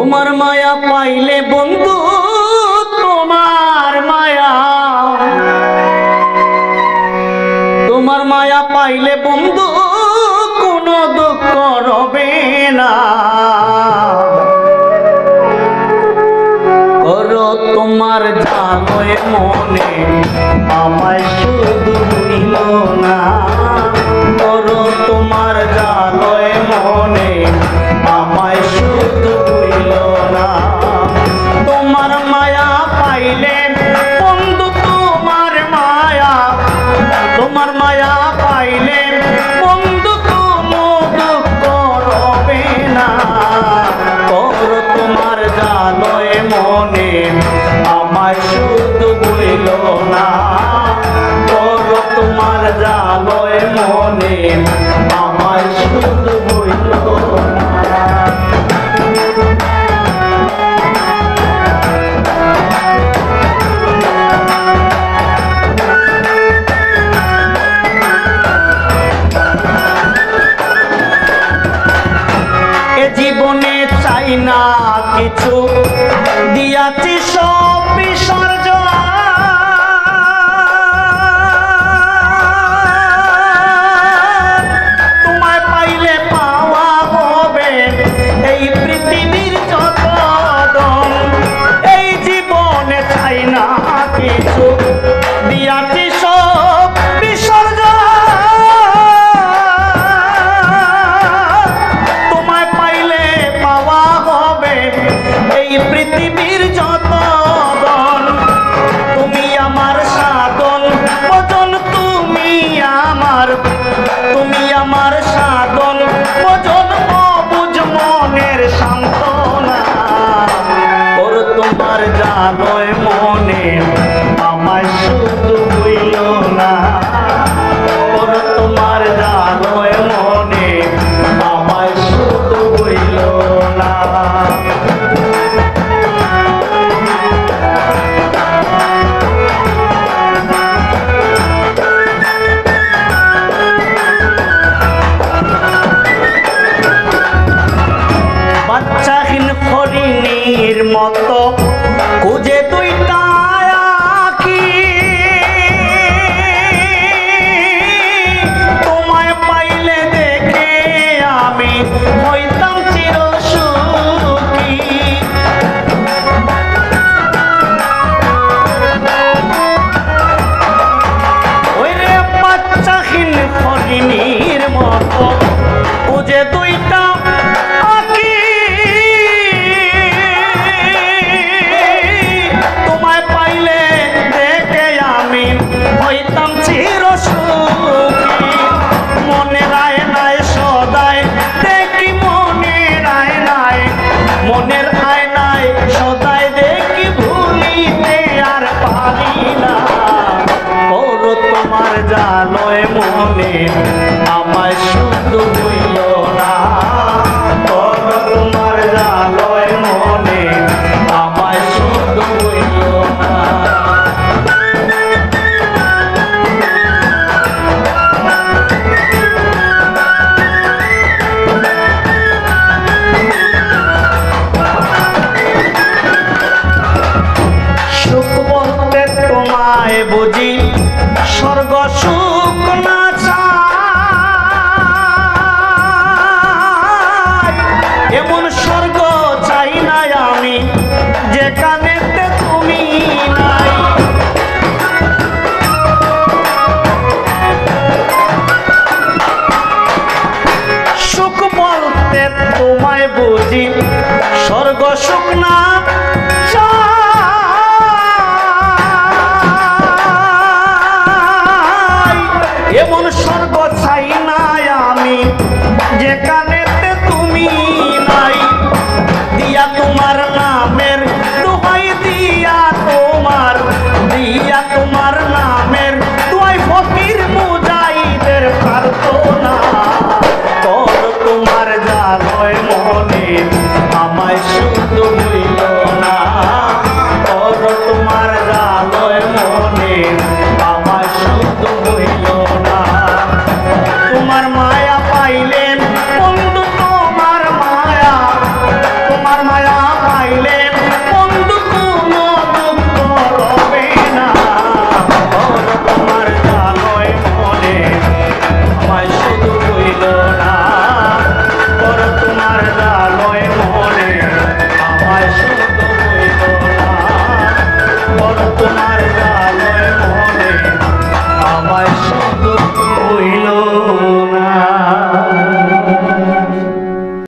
তোমার মায়া পাইলে বন্ধু তোমার মায়া পাইলে বন্ধু কোনো দুঃখ রবে না। করো তোমার জানোয় মনে আমায় শুধু ভুলিল না। করো তোমার জানোয় মনে আমায় শুধু ভুলিল না। তোমার মায়া পাইলে বন্ধু তোমার মায়া পাইলে বন্ধু কোনো দুঃখ রবে না। করো তোমার জানোয় মনে আমায় শুধু ভুলিল না। করো তোমার জানোয় মনে আমায় শুধু ভুলিল না। জীবনে চাই না কিছু দিয়াছি সব বিসর্জন। তোমায় পাইলে পাওয়া হবে এই পৃথিবীর যত ধন। এই জীবনে চাই না কিছু দিয়াছি সব বিসর্জন। এই পৃথিবীর যত ধন তুমি আমার সাধন ভজন। তুমি আমার সাধন ভজন অবুঝ মনের সান্ত্বনা। করো তোমার জানোয় মনে আমায় শুধু ভুলিল না। করো তোমার জানোয় মনে আমায় শুধু ভুলিল না। বাচ্চাহীন হরিণীর মতো খুঁজে দুইটা আঁখি। তোমায় পাইলে দেখে আমি হইতাম চির সুখী। ওই রে বাচ্চাহীন হরিণীর মতো খুঁজে দুইটা হইতাম চির সুখী। মনের আয়নায় সদায় দেখি মনের আয়নায় সদায় দেখি ভুলিতে আর পারি না। করো তোমার জানোয় মনে আমায় শুধু ভুলিল না। করো তোমার জানোয় মনে আমায় শুধু ভুলিল না। বুঝি স্বর্গ সুখ না চাই। এমন স্বর্গ চাই না আমি যেখানে তুমি নাই। সুখ বলতে তোমায় বুঝি স্বর্গ সুখ না এমন স্বর্গ চাই না আমি যেখানে তুমি নাই। দিয়া তোমার নামের দোহাই দিয়া তোমার নামের দোহাই ফকির মুজাহিদের প্রার্থনা। করো তোমার জানোয় মনে আমায় শুধু ভুলিল না। করো তোমার জানোয় মনে আমায় শুধু ভুলিল না। তোমার মায়া